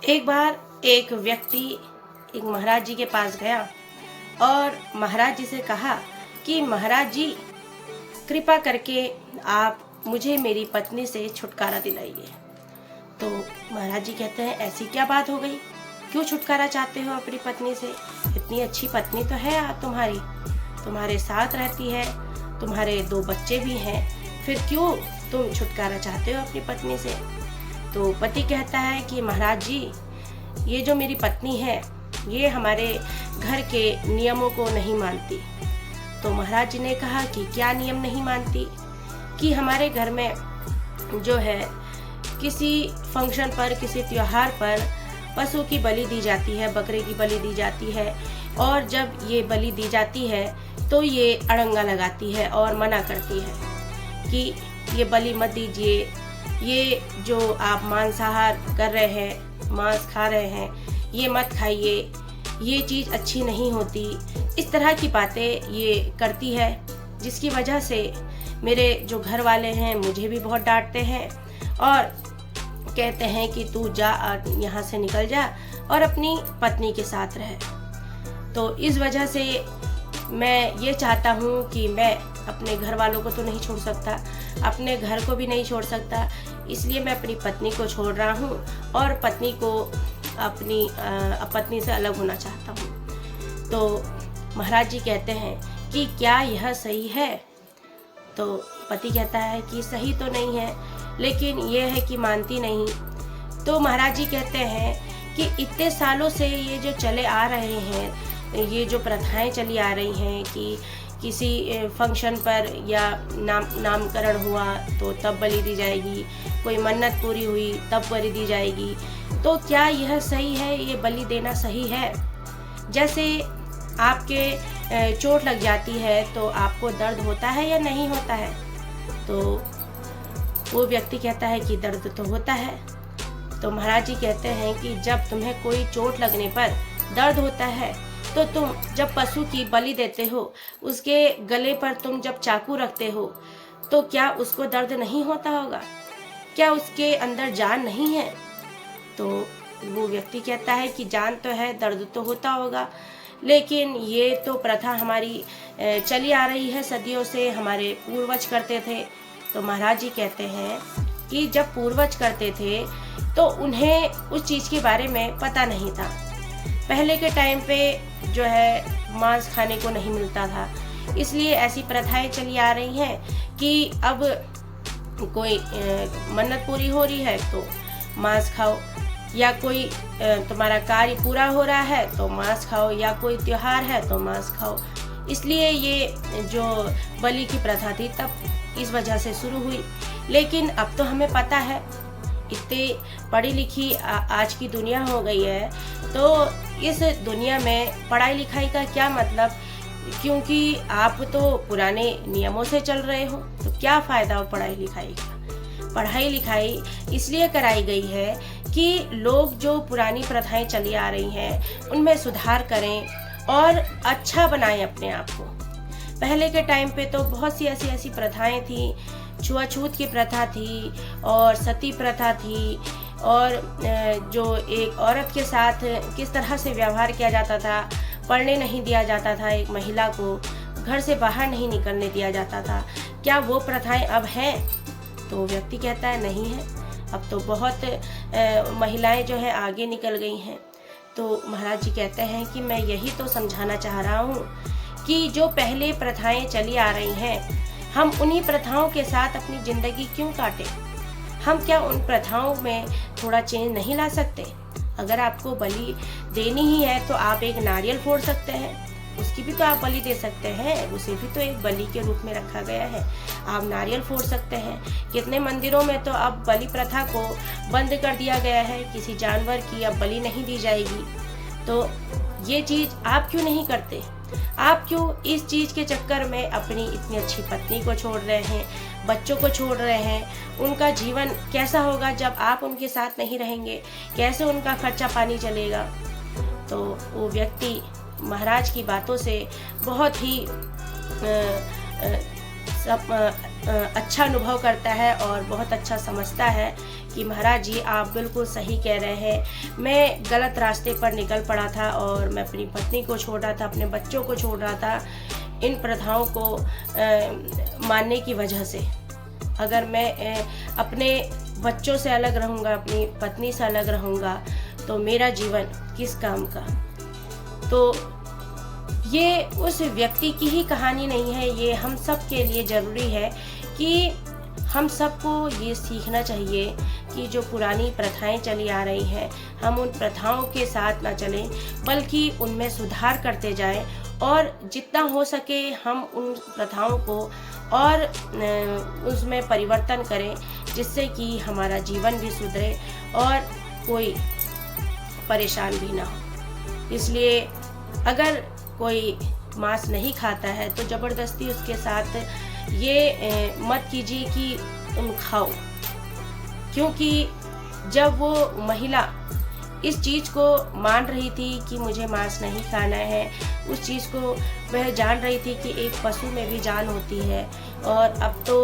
एक बार एक व्यक्ति एक महाराज जी के पास गया और महाराज जी से कहा कि महाराज जी, कृपा करके आप मुझे मेरी पत्नी से छुटकारा दिलाइए। तो महाराज जी कहते हैं, ऐसी क्या बात हो गई, क्यों छुटकारा चाहते हो अपनी पत्नी से? इतनी अच्छी पत्नी तो है तुम्हारी, तुम्हारे साथ रहती है, तुम्हारे 2 बच्चे भी हैं, फिर क्यों तुम छुटकारा चाहते हो अपनी पत्नी से? तो पति कहता है कि महाराज जी, ये जो मेरी पत्नी है ये हमारे घर के नियमों को नहीं मानती। तो महाराज जी ने कहा कि क्या नियम नहीं मानती? कि हमारे घर में जो है किसी फंक्शन पर, किसी त्योहार पर पशु की बलि दी जाती है, बकरे की बलि दी जाती है, और जब ये बलि दी जाती है तो ये अड़ंगा लगाती है और मना करती है कि ये बलि मत दीजिए, ये जो आप मांसाहार कर रहे हैं, मांस खा रहे हैं, ये मत खाइए, ये चीज़ अच्छी नहीं होती। इस तरह की बातें ये करती है, जिसकी वजह से मेरे जो घर वाले हैं मुझे भी बहुत डांटते हैं और कहते हैं कि तू जा, यहाँ से निकल जा और अपनी पत्नी के साथ रह। तो इस वजह से मैं ये चाहता हूँ कि मैं अपने घर वालों को तो नहीं छोड़ सकता, अपने घर को भी नहीं छोड़ सकता, इसलिए मैं अपनी पत्नी को छोड़ रहा हूँ और पत्नी को अपनी पत्नी से अलग होना चाहता हूँ। तो महाराज जी कहते हैं कि क्या यह सही है? तो पति कहता है कि सही तो नहीं है, लेकिन यह है कि मानती नहीं। तो महाराज जी कहते हैं कि इतने सालों से ये जो चले आ रहे हैं, ये जो प्रथाएं चली आ रही हैं कि किसी फंक्शन पर या नामकरण हुआ तो तब बलि दी जाएगी, कोई मन्नत पूरी हुई तब बलि दी जाएगी, तो क्या यह सही है? ये बलि देना सही है? जैसे आपके चोट लग जाती है तो आपको दर्द होता है या नहीं होता है? तो वो व्यक्ति कहता है कि दर्द तो होता है। तो महाराज जी कहते हैं कि जब तुम्हें कोई चोट लगने पर दर्द होता है तो तुम जब पशु की बलि देते हो, उसके गले पर तुम जब चाकू रखते हो, तो क्या उसको दर्द नहीं होता होगा? क्या उसके अंदर जान नहीं है? तो वो व्यक्ति कहता है कि जान तो है, दर्द तो होता होगा, लेकिन ये तो प्रथा हमारी चली आ रही है सदियों से, हमारे पूर्वज करते थे। तो महाराज जी कहते हैं कि जब पूर्वज करते थे तो उन्हें उस चीज़ के बारे में पता नहीं था। पहले के टाइम पे जो है मांस खाने को नहीं मिलता था, इसलिए ऐसी प्रथाएं चली आ रही हैं कि अब कोई मन्नत पूरी हो रही है तो मांस खाओ, या कोई तुम्हारा कार्य पूरा हो रहा है तो मांस खाओ, या कोई त्योहार है तो मांस खाओ। इसलिए ये जो बलि की प्रथा थी तब इस वजह से शुरू हुई। लेकिन अब तो हमें पता है, इतनी पढ़ी लिखी आज की दुनिया हो गई है, तो इस दुनिया में पढ़ाई लिखाई का क्या मतलब? क्योंकि आप तो पुराने नियमों से चल रहे हो, तो क्या फ़ायदा हो पढ़ाई लिखाई का? पढ़ाई लिखाई इसलिए कराई गई है कि लोग जो पुरानी प्रथाएं चली आ रही हैं उनमें सुधार करें और अच्छा बनाएं अपने आप को। पहले के टाइम पे तो बहुत सी ऐसी प्रथाएं थी, छुआछूत की प्रथा थी और सती प्रथा थी, और जो एक औरत के साथ किस तरह से व्यवहार किया जाता था, पढ़ने नहीं दिया जाता था, एक महिला को घर से बाहर नहीं निकलने दिया जाता था। क्या वो प्रथाएं अब हैं? तो व्यक्ति कहता है नहीं है, अब तो बहुत महिलाएं जो है आगे निकल गई हैं। तो महाराज जी कहते हैं कि मैं यही तो समझाना चाह रहा हूँ कि जो पहले प्रथाएं चली आ रही हैं, हम उन्हीं प्रथाओं के साथ अपनी ज़िंदगी क्यों काटें? हम क्या उन प्रथाओं में थोड़ा चेंज नहीं ला सकते? अगर आपको बलि देनी ही है तो आप एक नारियल फोड़ सकते हैं, उसकी भी तो आप बलि दे सकते हैं, उसे भी तो एक बलि के रूप में रखा गया है। आप नारियल फोड़ सकते हैं। कितने मंदिरों में तो अब बलि प्रथा को बंद कर दिया गया है, किसी जानवर की अब बलि नहीं दी जाएगी। तो ये चीज़ आप क्यों नहीं करते? आप क्यों इस चीज़ के चक्कर में अपनी इतनी अच्छी पत्नी को छोड़ रहे हैं, बच्चों को छोड़ रहे हैं? उनका जीवन कैसा होगा जब आप उनके साथ नहीं रहेंगे? कैसे उनका खर्चा पानी चलेगा? तो वो व्यक्ति महाराज की बातों से बहुत ही अच्छा अनुभव करता है और बहुत अच्छा समझता है कि महाराज जी आप बिल्कुल सही कह रहे हैं। मैं गलत रास्ते पर निकल पड़ा था और मैं अपनी पत्नी को छोड़ रहा था, अपने बच्चों को छोड़ रहा था इन प्रथाओं को मानने की वजह से। अगर मैं अपने बच्चों से अलग रहूँगा, अपनी पत्नी से अलग रहूँगा, तो मेरा जीवन किस काम का। तो ये उस व्यक्ति की ही कहानी नहीं है, ये हम सब के लिए ज़रूरी है कि हम सबको ये सीखना चाहिए कि जो पुरानी प्रथाएं चली आ रही हैं, हम उन प्रथाओं के साथ ना चलें, बल्कि उनमें सुधार करते जाएं और जितना हो सके हम उन प्रथाओं को और उसमें परिवर्तन करें, जिससे कि हमारा जीवन भी सुधरे और कोई परेशान भी ना हो। इसलिए अगर कोई मांस नहीं खाता है तो ज़बरदस्ती उसके साथ ये मत कीजिए कि तुम खाओ, क्योंकि जब वो महिला इस चीज़ को मान रही थी कि मुझे मांस नहीं खाना है, उस चीज़ को वह जान रही थी कि एक पशु में भी जान होती है। और अब तो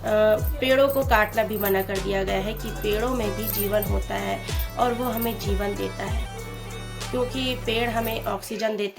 पेड़ों को काटना भी मना कर दिया गया है कि पेड़ों में भी जीवन होता है और वो हमें जीवन देता है, क्योंकि पेड़ हमें ऑक्सीजन देते